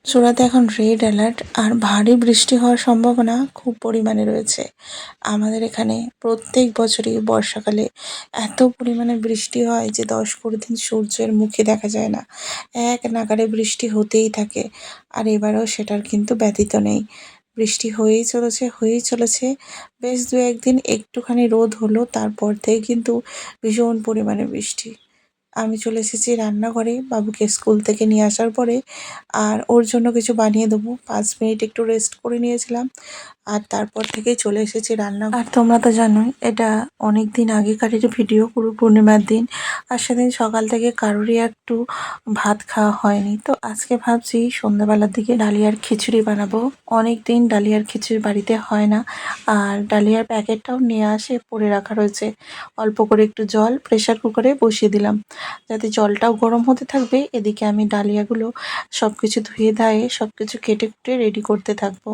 চূড়াতে এখন red alert আর ভারী বৃষ্টি হওয়ার সম্ভাবনা খুব পরিমাণে রয়েছে। আমাদের এখানে প্রত্যেক বছরই বর্ষাকালে এত পরিমাণে বৃষ্টি হয় যে ১০-১৫ দিন সূর্যের মুখে দেখা যায় না। এক নাগাড়ে বৃষ্টি হতেই থাকে। আর এবারেও সেটার কিন্তু ব্যতীত নেই। বৃষ্টি হয়েই চলেছে। বেশ ২-১ দিন একটুখানি রোদ হলো, তারপর থেকে কিন্তু ভীষণ পরিমাণে বৃষ্টি। আমি চলে এসেছি রান্নাঘরে বাবুকে স্কুল থেকে নিয়ে আসার পরে। আর ওর জন্য কিছু বানিয়ে দেবো। ৫ মিনিট একটু রেস্ট করে নিয়েছিলাম। আর তারপর থেকেই চলে এসেছি রান্না। আর তোমরা তো জানোই এটা অনেকদিন আগেকারের ভিডিও, গুরু পূর্ণিমার দিন। আর সেদিন সকাল থেকে কারোরই একটু ভাত খাওয়া হয়নি। তো আজকে ভাবছি সন্ধ্যাবেলার দিকে ডালিয়ার খিচুড়ি বানাবো। অনেকদিন ডালিয়ার খিচুড়ি বাড়িতে হয় না। আর ডালিয়ার প্যাকেটটাও নিয়ে আসে পড়ে রাখা রয়েছে। অল্প করে একটু জল প্রেসার কুকারে বসিয়ে দিলাম, যাতে জলটাও গরম হতে থাকবে। এদিকে আমি ডালিয়াগুলো সবকিছু ধুয়ে ধায়ে সবকিছু কেটে কুটে রেডি করতে থাকবো।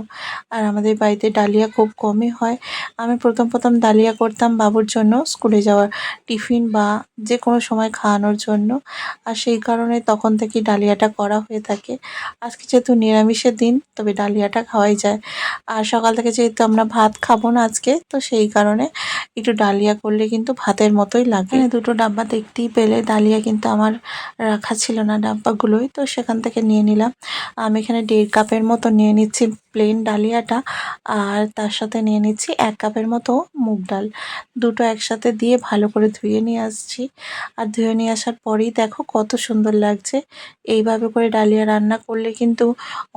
আর আমাদের বাড়িতে ডালিয়া খুব কমই হয়। আমি প্রথম ডালিয়া করতাম বাবুর জন্য স্কুলে যাওয়ার টিফিন বা যে কোনো সময় খাওয়ানোর জন্য। আর সেই কারণে তখন থেকেই ডালিয়াটা করা হয়ে থাকে। আজকে যেহেতু নিরামিষের দিন, তবে ডালিয়াটা খাওয়াই যায়। আর সকাল থেকে যেহেতু আমরা ভাত খাবো না আজকে, তো সেই কারণে একটু ডালিয়া করলে কিন্তু ভাতের মতোই লাগে। এখানে দুটো ডাব্বা দেখতেই পেলে, ডালিয়া কিন্তু আমার রাখা ছিল না ডাব্বাগুলোই, তো সেখান থেকে নিয়ে নিলাম। আমি এখানে ১.৫ কাপের মতো নিয়ে নিচ্ছি প্লেন ডালিয়াটা। আর তার সাথে নিয়ে নিচ্ছি ১ কাপের মতো মুগ ডাল। দুটো একসাথে দিয়ে ভালো করে ধুয়ে নিয়ে আসছি। আর ধুয়ে নিয়ে আসার পরেই দেখো কত সুন্দর লাগছে। এইভাবে করে ডালিয়া রান্না করলে কিন্তু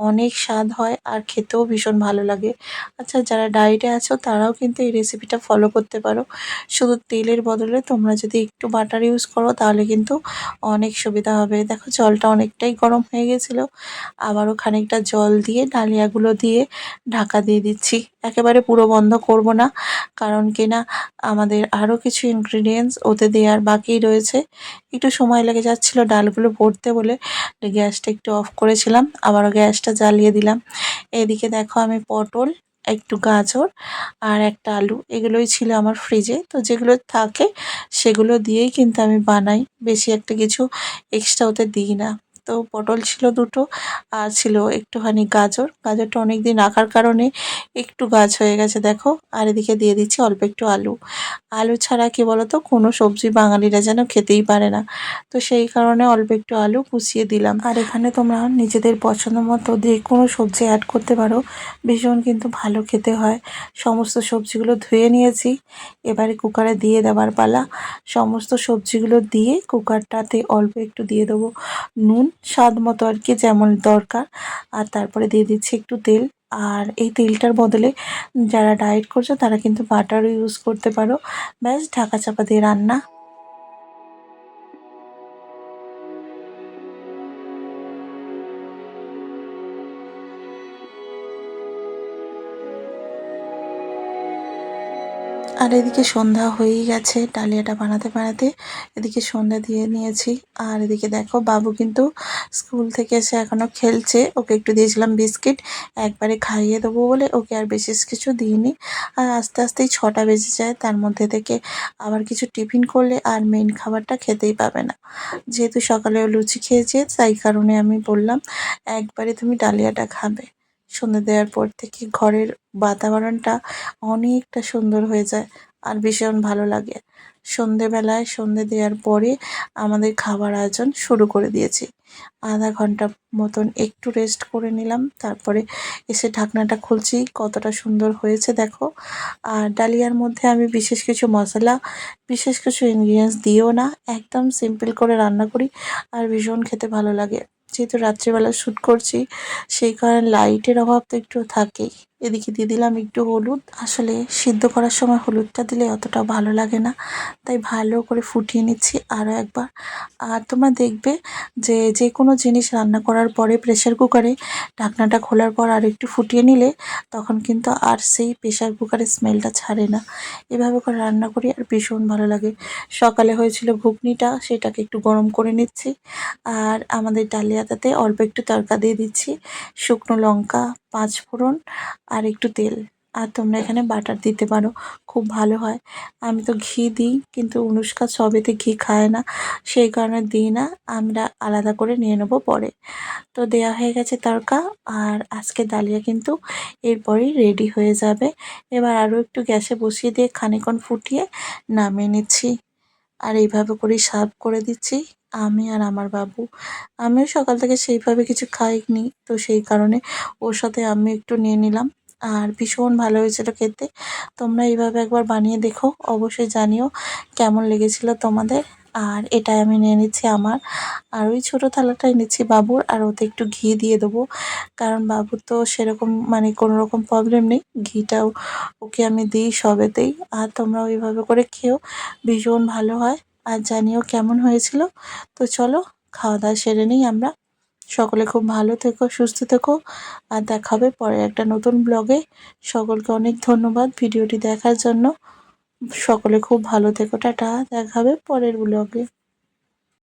অনেক স্বাদ হয় আর খেতেও ভীষণ ভালো লাগে। আচ্ছা, যারা ডায়েটে আছো তারাও কিন্তু এই রেসিপিটা ফলো করতে পারো। শুধু তেলের বদলে তোমরা যদি একটু বাটার ইউজ করো তাহলে কিন্তু অনেক সুবিধা হবে। দেখো জলটা অনেকটাই গরম হয়ে গেছিলো। আবারও খানিকটা জল দিয়ে ডালিয়াগুলো দিয়ে ঢাকা দিয়ে দিচ্ছি। একেবারে পুরো বন্ধ করব না, কারণ কিনা আমাদের আরও কিছু ইনগ্রিডিয়েন্টস ওতে দেওয়ার বাকি রয়েছে। একটু সময় লেগে যাচ্ছিলো ডালগুলো ভরতে বলে গ্যাসটা একটু অফ করেছিলাম, আবারও গ্যাসটা জ্বালিয়ে দিলাম। এদিকে দেখো আমি পটল, একটু গাজর আর একটা আলু, এগুলোই ছিল আমার ফ্রিজে। তো যেগুলো থাকে সেগুলো দিয়েই কিন্তু আমি বানাই, বেশি একটা কিছু এক্সট্রা ওতে দিই না। তো পটল ছিল দুটো, আর ছিল একটুখানি গাজর। গাজরটা অনেক দিন রাখার কারণে একটু গাছ হয়ে গেছে দেখো। আর এদিকে দিয়ে দিচ্ছি অল্প একটু আলু। আলু ছাড়া কি বলতো কোনো সবজি বাঙালিরা যেন খেতেই পারে না। তো সেই কারণে অল্প একটু আলু কুচিয়ে দিলাম। আর এখানে তোমরা নিজেদের পছন্দ মতো যে কোনো সবজি অ্যাড করতে পারো, ভীষণ কিন্তু ভালো খেতে হয়। সমস্ত সবজিগুলো ধুয়ে নিয়েছি, এবারে কুকারে দিয়ে দেওয়ার পালা। সমস্ত সবজিগুলো দিয়ে কুকারটাতে অল্প একটু দিয়ে দেবো নুন, স্বাদ মতো আর কি, যেমন দরকার। আর তারপরে দিয়ে দিচ্ছি একটু তেল। আর এই তেলটার বদলে যারা ডায়েট করছো তারা কিন্তু বাটারও ইউজ করতে পারো। ব্যাস ঢাকা চাপা দিয়ে রান্না। আর এদিকে সন্ধ্যা হয়েই গেছে ডালিয়াটা বানাতে বানাতে। এদিকে সন্ধ্যা দিয়ে নিয়েছি। আর এদিকে দেখো বাবু কিন্তু স্কুল থেকে এসে এখনো খেলছে। ওকে একটু দিয়েছিলাম বিস্কিট, একবারে খাইয়ে দেবো বলে ওকে আর বিশেষ কিছু দিইনি। আর আস্তে আস্তেই ৬টা বেজে যায়, তার মধ্যে থেকে আবার কিছু টিফিন করলে আর মেইন খাবারটা খেতেই পাবে না। যেহেতু সকালেও লুচি খেয়েছে, তাই কারণে আমি বললাম একবারে তুমি ডালিয়াটা খাবে। সন্ধ্যে দেওয়ার পর থেকে ঘরের বাতাবরণটা অনেকটা সুন্দর হয়ে যায় আর ভীষণ ভালো লাগে। সন্ধেবেলায় সন্ধে দেওয়ার পরে আমাদের খাবার আয়োজন শুরু করে দিয়েছি। আধা ঘন্টা মতন একটু রেস্ট করে নিলাম, তারপরে এসে ঢাকনাটা খুলছি। কতটা সুন্দর হয়েছে দেখো। আর ডালিয়ার মধ্যে আমি বিশেষ কিছু মশলা, বিশেষ কিছু ইনগ্রিডিয়েন্টস দিও না, একদম সিম্পল করে রান্না করি। আর ভীষণ খেতে ভালো লাগে। যেহেতু রাত্রিবেলা শ্যুট করছি, সেই কারণে লাইটের অভাব তো একটু থাকেই। এদিকে দিয়ে দিলাম একটু হলুদ। আসলে সিদ্ধ করার সময় হলুদটা দিলে অতটা ভালো লাগে না, তাই ভালো করে ফুটিয়ে নিচ্ছি আরও একবার। আর তোমরা দেখবে যে যে কোনো জিনিস রান্না করার পরে প্রেসার কুকারে ঢাকনাটা খোলার পর আর একটু ফুটিয়ে নিলে তখন কিন্তু আর সেই প্রেসার কুকারের স্মেলটা ছাড়ে না। এভাবে করে রান্না করি আর ভীষণ ভালো লাগে। সকালে হয়েছিল ঘুগনিটা, সেটাকে একটু গরম করে নিচ্ছি। আর আমাদের ডালিয়াটাতে অল্প একটু তড়কা দিয়ে দিচ্ছি, শুকনো লঙ্কা, ৫ ফোড়ন আর একটু তেল। আর তোমরা এখানে বাটার দিতে পারো, খুব ভালো হয়। আমি তো ঘি দিই, কিন্তু অনুষ্কা সবেতে ঘি খায় না, সেই কারণে দিই না। আমরা আলাদা করে নিয়ে নেবো পরে। তো দেয়া হয়ে গেছে তড়কা। আর আজকে ডালিয়া কিন্তু এরপরেই রেডি হয়ে যাবে। এবার আরও একটু গ্যাসে বসিয়ে দিয়ে খানিকক্ষণ ফুটিয়ে নামিয়ে নিচ্ছি। আর এইভাবে করেই সার্ভ করে দিচ্ছি আমি আর আমার বাবু। আমিও সকাল থেকে সেইভাবে কিছু খাইনি, তো সেই কারণে ওর সাথে আমি একটু নিয়ে নিলাম। আর ভীষণ ভালো হয়েছিল খেতে। তোমরা এইভাবে একবার বানিয়ে দেখো, অবশ্যই জানিও কেমন লেগেছিল তোমাদের। আর এটাই আমি নিয়ে নিচ্ছি আমার। আর ওই ছোটো থালাটাই নিচ্ছি বাবুর, আর ওতে একটু ঘি দিয়ে দেবো, কারণ বাবুর তো সেরকম মানে কোনো রকম প্রবলেম নেই, ঘিটাও ওকে আমি দিই সবেতেই। আর তোমরা ওইভাবে করে খেও, ভীষণ ভালো হয়। আর জানিও কেমন হয়েছিল। তো চলো খাওয়া দাওয়া সেরে নিই আমরা। সকলে খুব ভালো থেকো, সুস্থ থেকো। আর দেখা হবে পরে একটা নতুন ব্লগে। সকলকে অনেক ধন্যবাদ ভিডিওটি দেখার জন্য। সকলে খুব ভালো থেকো, টাটা। দেখা হবে পরের ব্লগে।